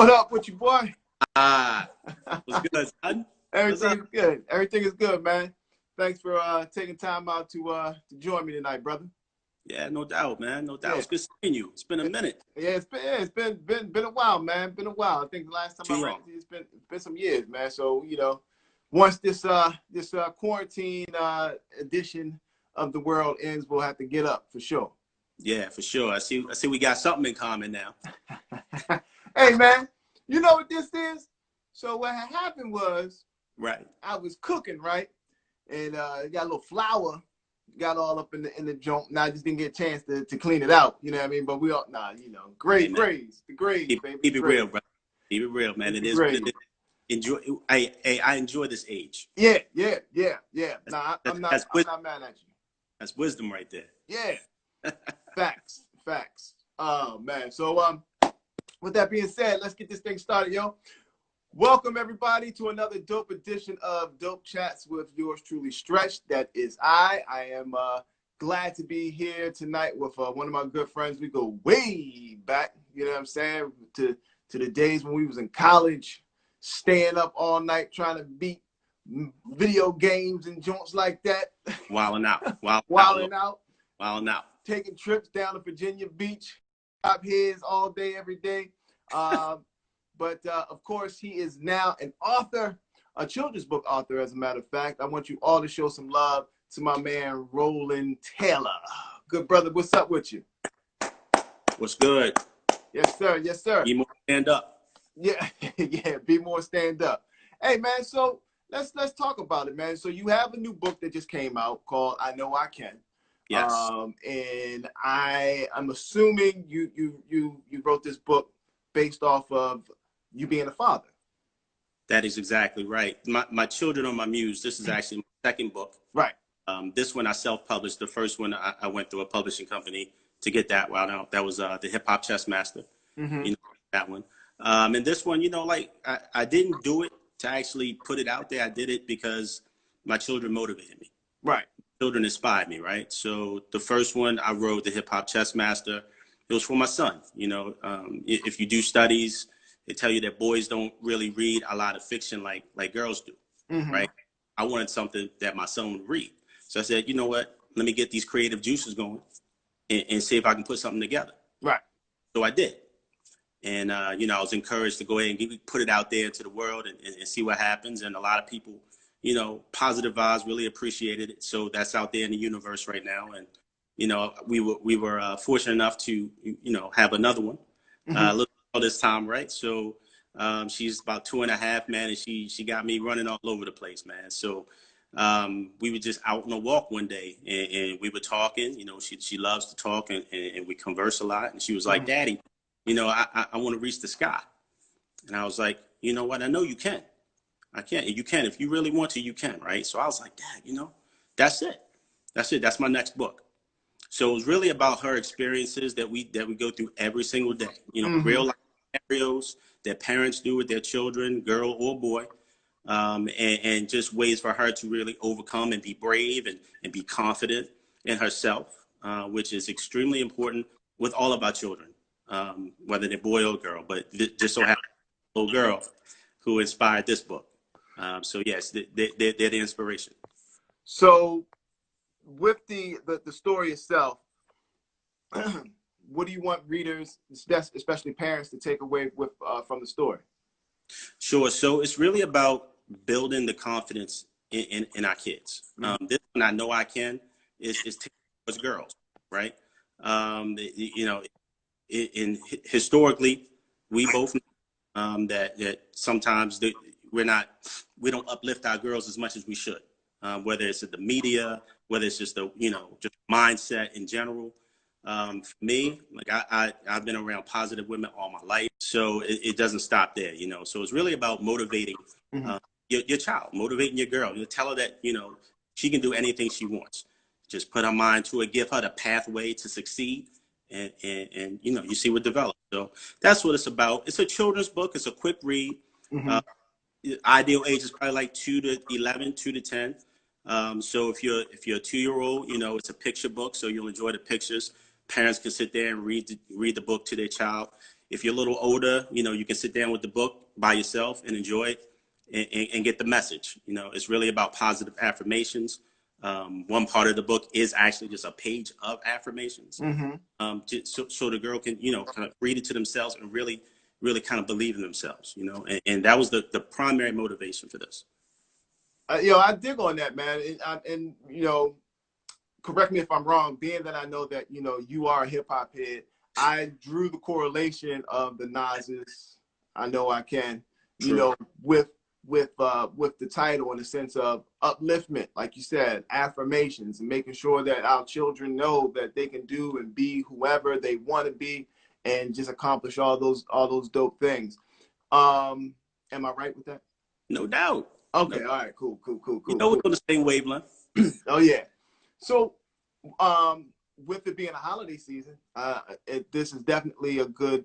What up with you, boy? What's good, son? Everything is good. Everything is good, man. Thanks for taking time out to join me tonight, brother. Yeah, no doubt, man. No doubt. Yeah. It's good seeing you. It's been a minute. Yeah, it's been a while, man. Been a while. I think the last time Too I ran long. into you, it's been some years, man. So once this quarantine edition of the world ends, we'll have to get up for sure. Yeah, for sure. I see we got something in common now. Hey, man, you know what this is? So what had happened was, Right. I was cooking, right, and got a little flour, got all up in the joint. Now I just didn't get a chance to clean it out. You know what I mean? But we all Hey, graze, baby. Keep it real, bro. Keep it real, man. It is what it is. Enjoy. I enjoy this age. Yeah. Nah, I'm not mad at you. That's wisdom right there. Yeah. Facts. Oh man. So with that being said, let's get this thing started, yo. Welcome everybody to another dope edition of Dope Chats with yours truly, Stretch. That is I. I am glad to be here tonight with one of my good friends. We go way back, you know what I'm saying, to the days when we was in college, staying up all night trying to beat video games and joints like that. Wilding out. Wilding out. Taking trips down to Virginia Beach, top heads all day, every day. But of course, he is now an author, a children's book author, as a matter of fact. I want you all to show some love to my man, Roland Taylor. Good brother, what's up with you? What's good? Yes, sir. Be more stand up. Yeah, be more stand up. Hey, man, so let's talk about it, man. So you have a new book that just came out called I Know I Can. Yes. And I'm assuming you wrote this book based off of you being a father. That is exactly right. My Children Are My Muse. This is actually my second book. Right. This one I self-published. The first one I went through a publishing company to get that one out. That was the Hip Hop Chess Master. Mm-hmm. That one. And this one, I didn't do it to actually put it out there. I did it because my children motivated me. Right. Children inspired me, right? So the first one I wrote, the Hip Hop Chess Master, it was for my son. If you do studies, they tell you that boys don't really read a lot of fiction like girls do, mm-hmm. right? I wanted something that my son would read. So I said, you know what? Let me get these creative juices going and see if I can put something together. Right. So I did. And, I was encouraged to go ahead and put it out there into the world and see what happens. And a lot of people, positive vibes, really appreciated it. So that's out there in the universe right now. And, we were fortunate enough to, have another one a little this time, right? So she's about 2.5, man, and she got me running all over the place, man. So we were just out on a walk one day, and we were talking. She loves to talk, and we converse a lot. And she was like, Daddy, I want to reach the sky. And I was like, you know what? I know you can. I can. You can. If you really want to, you can, right? So I was like, Dad, that's it. That's my next book. So it was really about her experiences that we go through every single day. Real life scenarios that parents do with their children, girl or boy, and just ways for her to really overcome and be brave and be confident in herself, which is extremely important with all of our children, whether they're boy or girl. But just so happens, a little girl who inspired this book. So yes, they're the inspiration. So with the story itself, what do you want readers, especially parents, to take away from the story? Sure. So it's really about building the confidence in our kids. This one, I Know I Can, is towards girls, right? Historically, we both know that sometimes we don't uplift our girls as much as we should. Whether it's the media, whether it's just just mindset in general. For me, I've been around positive women all my life, so it doesn't stop there, So it's really about motivating your child, motivating your girl. Tell her that she can do anything she wants. Just put her mind to it, give her the pathway to succeed, and you see what develops. So that's what it's about. It's a children's book. It's a quick read. Ideal age is probably like 2 to 11, 2 to 10. So if you're a 2-year-old, it's a picture book, so you'll enjoy the pictures. Parents can sit there and read the book to their child. if you're a little older, you know, you can sit down with the book by yourself and enjoy it and get the message. You know, it's really about positive affirmations. One part of the book is actually just a page of affirmations. So the girl can, you know, kind of read it to themselves and really kind of believe in themselves, you know, and that was the primary motivation for this. You know, I dig on that, man. And, you know, correct me if I'm wrong, being that I know that, you know, you are a hip hop head, I drew the correlation of the Nas's I Know I Can, you know, with the title in the sense of upliftment, like you said, affirmations, and making sure that our children know that they can do and be whoever they want to be and just accomplish all those dope things. Am I right with that? No doubt. Okay, all right, cool. You know, we're on the same wavelength. Oh yeah. So, with it being a holiday season, this is definitely a good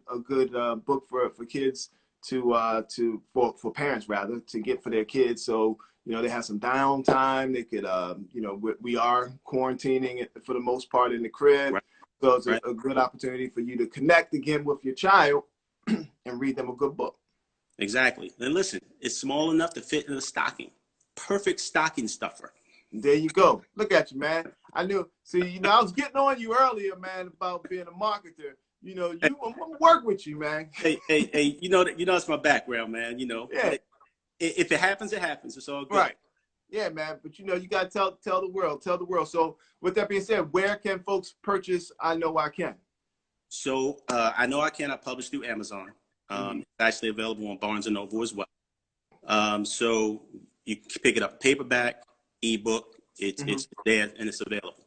book for kids for parents rather to get for their kids. So, you know, they have some downtime. They could, you know, we are quarantining it for the most part in the crib. Right. So it's a good opportunity for you to connect again with your child and read them a good book. Exactly. And listen, it's small enough to fit in a stocking. Perfect stocking stuffer. There you go. Look at you, man. I knew. See, you know, I was getting on you earlier, man, about being a marketer. You know, I'm gonna work with you, man. Hey, you know that's my background, man. You know, yeah. If it happens, it happens. It's all good. Right. Yeah, man. But you know, you gotta tell the world. So, with that being said, where can folks purchase I Know I Can? So, I Know I Can. I publish through Amazon. It's actually available on Barnes and Noble as well. So you can pick it up paperback, ebook. It's there and it's available.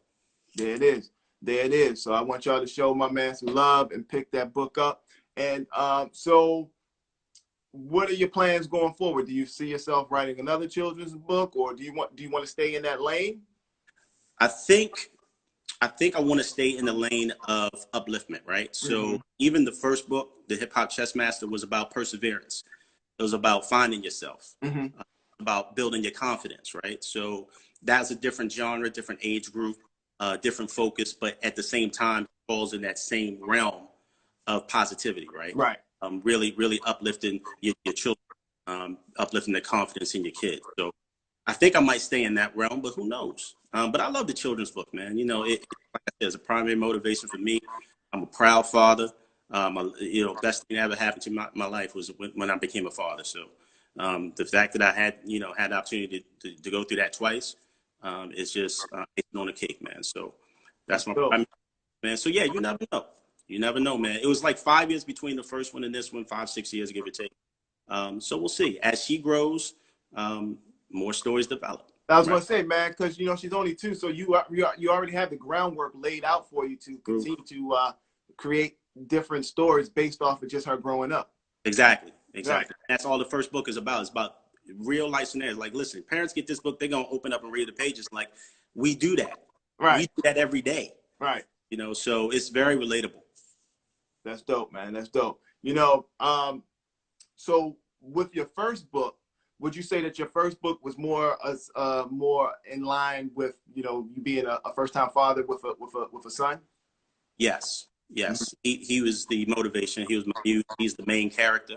There it is. So I want y'all to show my man some love and pick that book up. And so what are your plans going forward? Do you see yourself writing another children's book, or do you want to stay in that lane? I think I want to stay in the lane of upliftment, right? So even the first book, The Hip Hop Chess Master, was about perseverance. It was about finding yourself, about building your confidence, right? So that's a different genre, different age group, different focus, but at the same time falls in that same realm of positivity, right? Right. Really uplifting your children, uplifting the confidence in your kids. So I think I might stay in that realm, but who knows? But I love the children's book, man. You know, like I said, it's a primary motivation for me. I'm a proud father. You know, best thing that ever happened to my life was when I became a father. So the fact that I had the opportunity to go through that twice, it's just icing on the cake, man. So that's my primary, man. So yeah, you never know. You never know, man. It was like 5 years between the first one and this one, 5-6 years, give or take. So we'll see. As she grows, more stories develop. I was going to say, man, because, you know, she's only 2, so you already have the groundwork laid out for you to continue to create different stories based off of just her growing up. Exactly. That's all the first book is about. It's about real life scenarios. Like, listen, parents get this book, they're going to open up and read the pages. Like, we do that. Right. We do that every day. Right. You know, so it's very relatable. That's dope, man. That's dope. You know, so with your first book, would you say that your first book was more in line with, you know, you being a first-time father with a son? Yes. He was the motivation. He was my muse. He's the main character.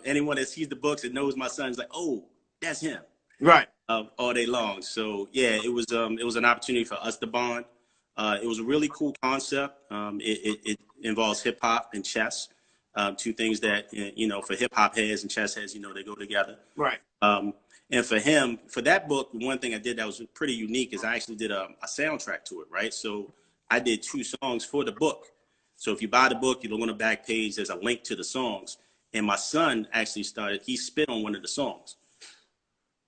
Anyone that sees the books and knows my son's like, oh, that's him. Right. All day long. So yeah, it was an opportunity for us to bond. It was a really cool concept. It involves hip hop and chess. 2 things that, you know, for hip hop heads and chess heads, you know, they go together. Right. And for him, for that book, one thing I did that was pretty unique is I actually did a soundtrack to it, right? So I did 2 songs for the book. So if you buy the book, you look on the back page, there's a link to the songs. And my son actually he spit on one of the songs.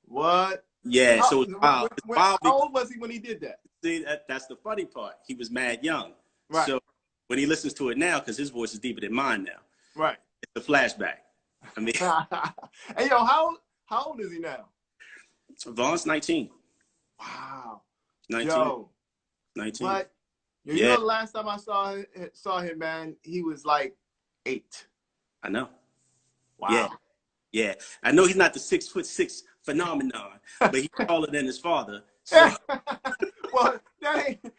What? Yeah, so it's wild. How old was he when he did that? See, that's the funny part. He was mad young. Right. So when he listens to it now, because his voice is deeper than mine now. Right. It's a flashback. I mean, hey, yo, how old is he now? Vaughn's 19. Wow. 19. Yo, 19. But you know, the last time I saw him, man, he was like 8. I know. Wow. Yeah. I know he's not the 6'6" phenomenon, but he's taller than his father. So. Well, that ain't,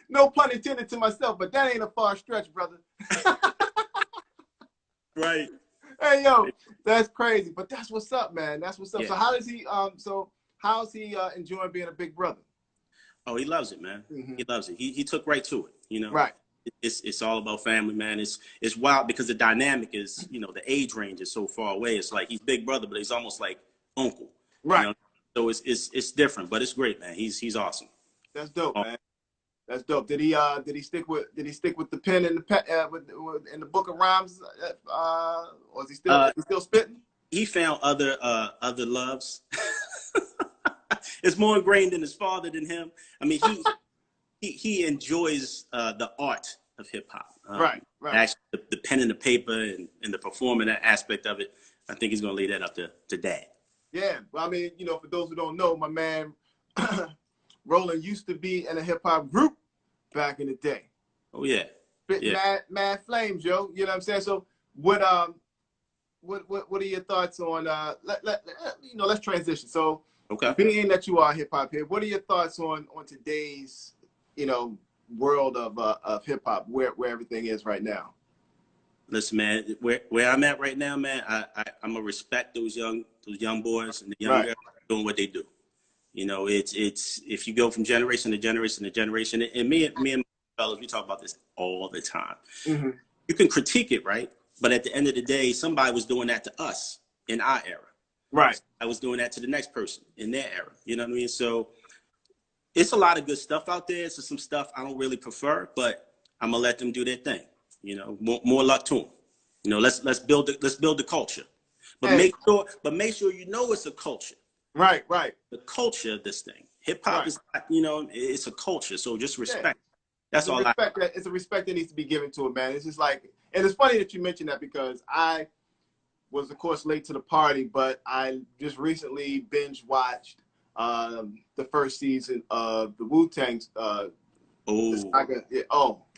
no pun intended to myself, but that ain't a far stretch, brother. Right. Hey, yo, that's crazy. But that's what's up, man. That's what's up. Yeah. So how does he, how's he enjoying being a big brother? Oh, he loves it, man. Mm-hmm. He loves it. He took right to it, you know. Right. It's all about family, man. It's wild because the dynamic is, you know, the age range is so far away. It's like he's big brother, but he's almost like uncle. Right. You know? So it's different, but it's great, man. He's awesome. That's dope, man. That's dope. Did he stick with the pen and the in the book of rhymes? Or is he still spitting? He found other loves. It's more ingrained in his father than him. I mean, he enjoys the art of hip hop. Right. Actually, the pen and the paper and the performing aspect of it. I think he's gonna leave that up to Dad. Yeah. Well, I mean, you know, for those who don't know, my man Roland used to be in a hip hop group back in the day. Oh yeah. Mad Flames, yo. You know what I'm saying? So what are your thoughts on let's transition. So okay. Being that you are a hip hop head, what are your thoughts on today's, you know, world of hip hop, where everything is right now? Listen, man, where I'm at right now, man, I'm gonna respect those young boys and the young girls doing what they do. You know, it's if you go from generation to generation to generation, and me and my fellas, we talk about this all the time. Mm-hmm. You can critique it, right? But at the end of the day, somebody was doing that to us in our era. Right. I was doing that to the next person in their era. You know what I mean? So it's a lot of good stuff out there. So some stuff I don't really prefer, but I'm gonna let them do their thing. You know, more luck to them. You know, let's build the culture, but make sure you know it's a culture. Right. The culture of this thing. Hip hop is, you know, it's a culture. So just respect. Yeah. That's all. It's a respect that needs to be given to it, man. It's just like, and it's funny that you mentioned that because I was, of course, late to the party, but I just recently binge watched the first season of the Wu-Tang's saga.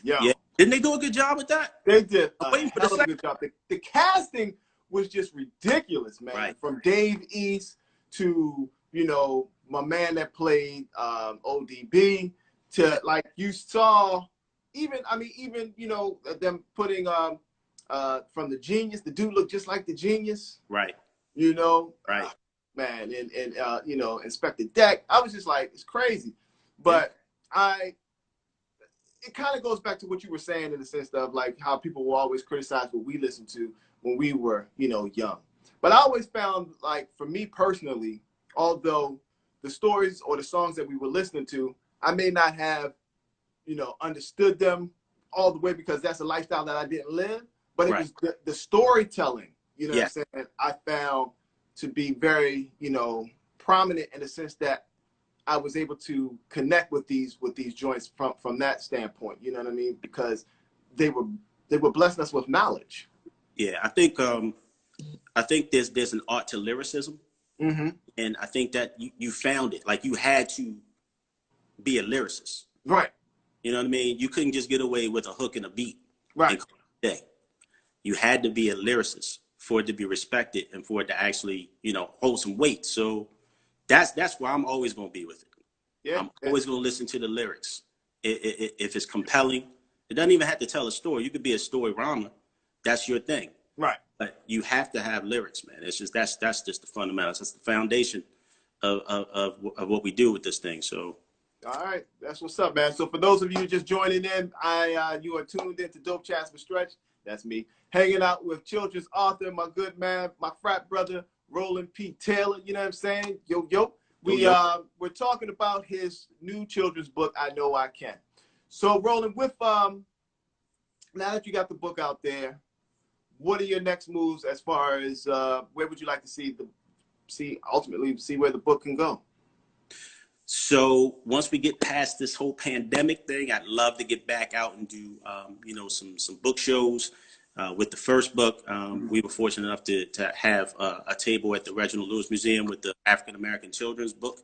Yeah. Didn't they do a good job with that? They did a hell of a good job. The casting was just ridiculous, man. Right. From Dave East to, you know, my man that played ODB to, like, you saw even, you know, them putting from the Genius, the dude looked just like the Genius. Right. You know? Right. Man, and you know, Inspector Deck. I was just like, it's crazy. But it kind of goes back to what you were saying in the sense of like how people will always criticize what we listened to when we were, you know, young. But I always found, like, for me personally, although the stories or the songs that we were listening to, I may not have, you know, understood them all the way because that's a lifestyle that I didn't live, but it was the storytelling, you know what I'm saying, I found to be very, you know, prominent in the sense that I was able to connect with these joints from that standpoint, you know what I mean? Because they were blessing us with knowledge. Yeah, I think there's an art to lyricism, and I think that you found it. Like, you had to be a lyricist, right? You know what I mean? You couldn't just get away with a hook and a beat, right? And call it a day. You had to be a lyricist for it to be respected and for it to actually, you know, hold some weight. So that's why I'm always going to be with it. Yeah, I'm always going to listen to the lyrics. If it's compelling, it doesn't even have to tell a story. You could be a story rhymer. That's your thing. Right. But you have to have lyrics, man. It's just that's just the fundamentals. That's the foundation of what we do with this thing. So. All right, that's what's up, man. So for those of you just joining in, you are tuned in to Dope Chats with Stretch. That's me hanging out with children's author, my good man, my frat brother, Roland P. Taylor. You know what I'm saying? Yo. We're talking about his new children's book, I Know I Can. So Roland, with now that you got the book out there, what are your next moves as far as where would you like to ultimately see where the book can go? So once we get past this whole pandemic thing, I'd love to get back out and do, you know, some book shows. With the first book, we were fortunate enough to have a table at the Reginald Lewis Museum with the African American Children's Book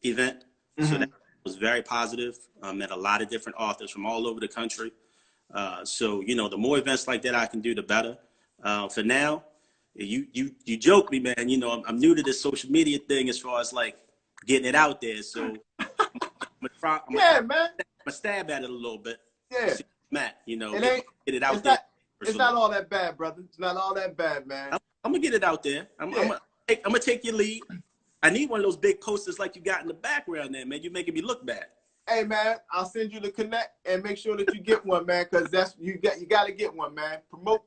event. So that was very positive. Met a lot of different authors from all over the country. So, you know, the more events like that I can do, the better. For now, you joke me, man. You know, I'm new to this social media thing as far as like getting it out there. So I'm gonna stab at it a little bit. Yeah. Matt, you know, get it out there. It's not all that bad, brother. It's not all that bad, man. I'm gonna get it out there. I'm gonna take your lead. I need one of those big posters like you got in the background there, man. You're making me look bad. Hey, man, I'll send you the connect and make sure that you get one, man, because that's you got to get one, man. Promote.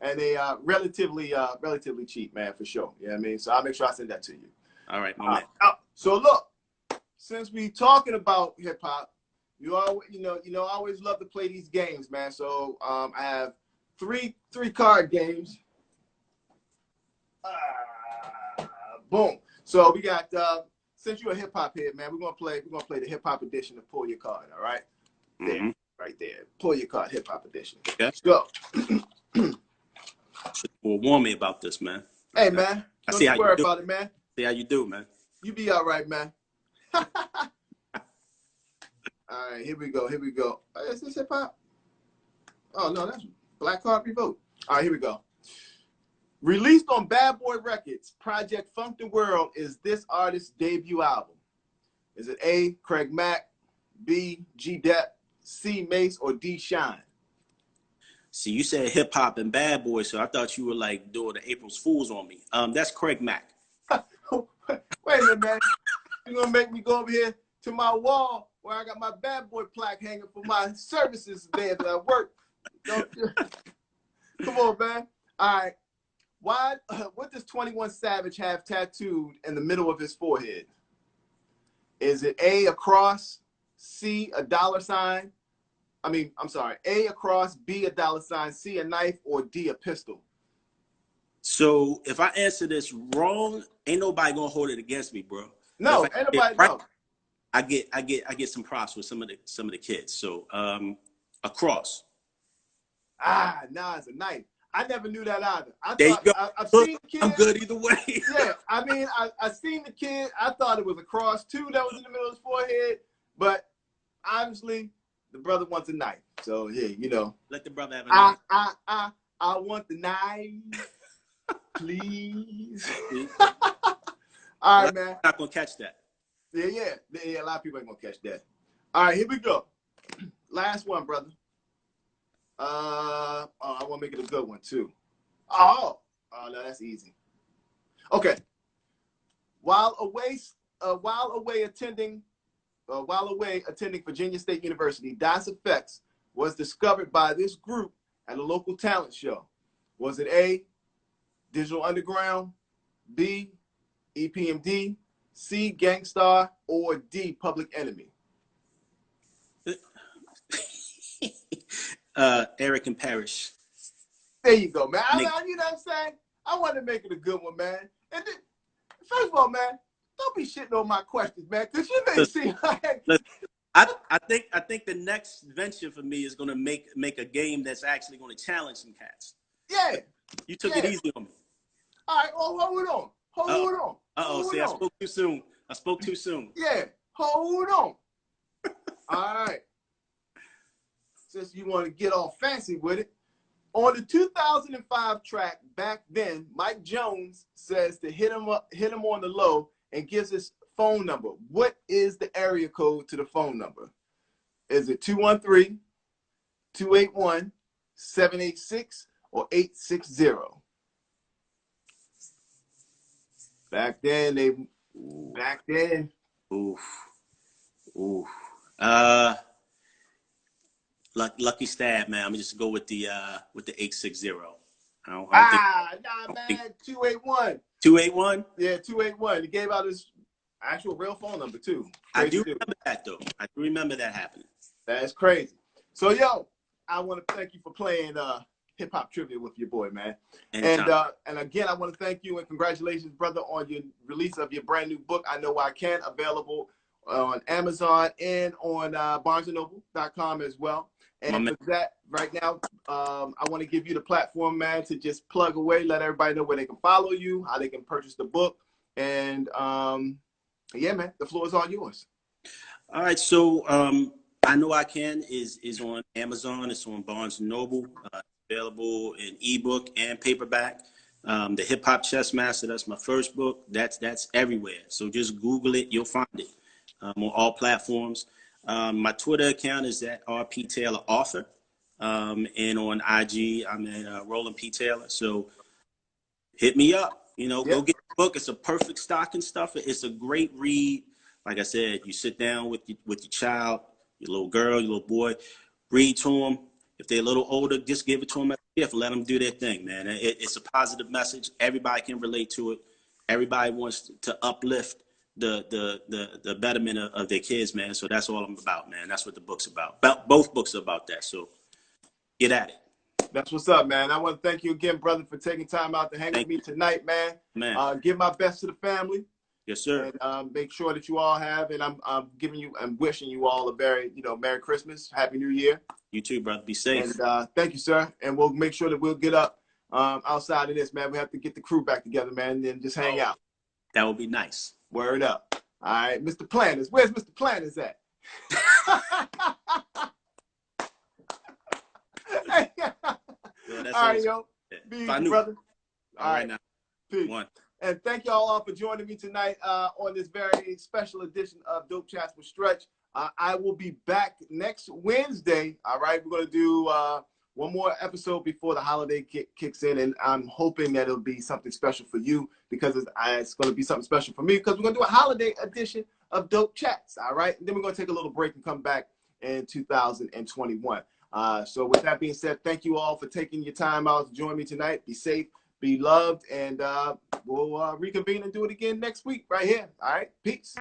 And they are relatively cheap, man, for sure. You know what I mean? So I'll make sure I send that to you. All right, my man. So look, since we talking about hip hop, you always love to play these games, man. So I have three card games. Boom. So we got since you're a hip hop head, man, we're gonna play the hip hop edition of Pull Your Card. All right, there, right there. Pull Your Card, hip hop edition. Okay. Let's go. Well, warn me about this, man. Hey, man, don't worry about it, man. See how you do, man. You be all right, man. All right, here we go. Is this hip hop? Oh no, that's Black Card Revoke. All right, here we go. Released on Bad Boy Records, Project Funk the World is this artist's debut album. Is it A, Craig Mack, B, G Dep, C, Mace, or D, Shine? See, you said hip hop and Bad Boy, so I thought you were like doing the April's Fools on me. That's Craig Mack. Wait a minute, man. You're gonna make me go over here to my wall where I got my Bad Boy plaque hanging for my services there that I work. Come on, man. All right. What does 21 Savage have tattooed in the middle of his forehead? Is it A, a cross, C, a dollar sign? A, a cross, B, a dollar sign, C, a knife, or D, a pistol? So if I answer this wrong, ain't nobody gonna hold it against me, bro. No, ain't nobody. No. I get some props with some of the kids. So a cross. Nah, it's a knife. I never knew that either. I've seen the kid. I'm good either way. Yeah, I mean, I seen the kid. I thought it was a cross too that was in the middle of his forehead, but obviously the brother wants a knife. So yeah, you know. Let the brother have a knife. I want the knife, please. All right, man. Not gonna catch that. Yeah. A lot of people ain't gonna catch that. All right, here we go. Last one, brother. I want to make it a good one too. Oh no, that's easy. Okay. While away attending Virginia State University, Das Effects was discovered by this group at a local talent show. Was it A, Digital Underground, B, EPMD, C, Gangstar, or D, Public Enemy? Eric and Parrish. There you go, man. You know what I'm saying? I want to make it a good one, man. And then, first of all, man, don't be shitting on my questions, man, because you may seem like. I think the next venture for me is gonna make a game that's actually gonna challenge some cats. Yeah. You took it easy on me. All right. Oh, hold on. Hold on. See, I spoke too soon. Yeah. Hold on. All right. Since you want to get all fancy with it, on the 2005 track Back Then, Mike Jones says to hit him on the low and gives his phone number. What is the area code to the phone number? Is it 213, 281, 786, or 860? Back then. Oof. Lucky stab, man. I'm gonna just go with the 860. Nah, man. 281. 281. Yeah, 281. He gave out his actual real phone number too. I do remember that though. I do remember that happening. That's crazy. So yo, I want to thank you for playing hip hop trivia with your boy, man. Anytime. And again, I want to thank you and congratulations, brother, on your release of your brand new book, I Know I Can, available on Amazon and on BarnesandNoble.com as well. And with that, right now, I want to give you the platform, man, to just plug away, let everybody know where they can follow you, how they can purchase the book, and yeah, man, the floor is all yours. All right, so I Know I Can is on Amazon. It's on Barnes and Noble. Available in ebook and paperback. The Hip Hop Chess Master, that's my first book. That's everywhere. So just Google it, you'll find it on all platforms. My Twitter account is at RP Taylor Author. And on IG, I'm at Roland P. Taylor. So hit me up. Go get the book. It's a perfect stocking stuffer. It's a great read. Like I said, you sit down with your child, your little girl, your little boy, read to them. If they're a little older, just give it to them as a gift. Let them do their thing, man. It's a positive message. Everybody can relate to it. Everybody wants to uplift the betterment of their kids, man. So that's all I'm about, man. That's what the book's about. Both books are about that. So get at it. That's what's up, man. I want to thank you again, brother, for taking time out to hang with me tonight, man. Give my best to the family. Yes, sir. And make sure that you all have, and I'm wishing you all a very, Merry Christmas, Happy New Year. You too, brother. Be safe. And thank you, sir. And we'll make sure that we'll get up outside of this, man. We have to get the crew back together, man, and just hang out. That would be nice. Word up. All right, Mr. Planners. Where's Mr. Planners at? All right, yo. Be easy, brother. All right, now. Peace. And thank y'all all for joining me tonight on this very special edition of Dope Chats with Stretch. I will be back next Wednesday. All right, we're going to do one more episode before the holiday kicks in, and I'm hoping that it'll be something special for you because it's going to be something special for me because we're going to do a holiday edition of Dope Chats. All right, and then we're going to take a little break and come back in 2021. So with that being said, thank you all for taking your time out to join me tonight. Be safe, be loved, and we'll reconvene and do it again next week right here. All right, peace.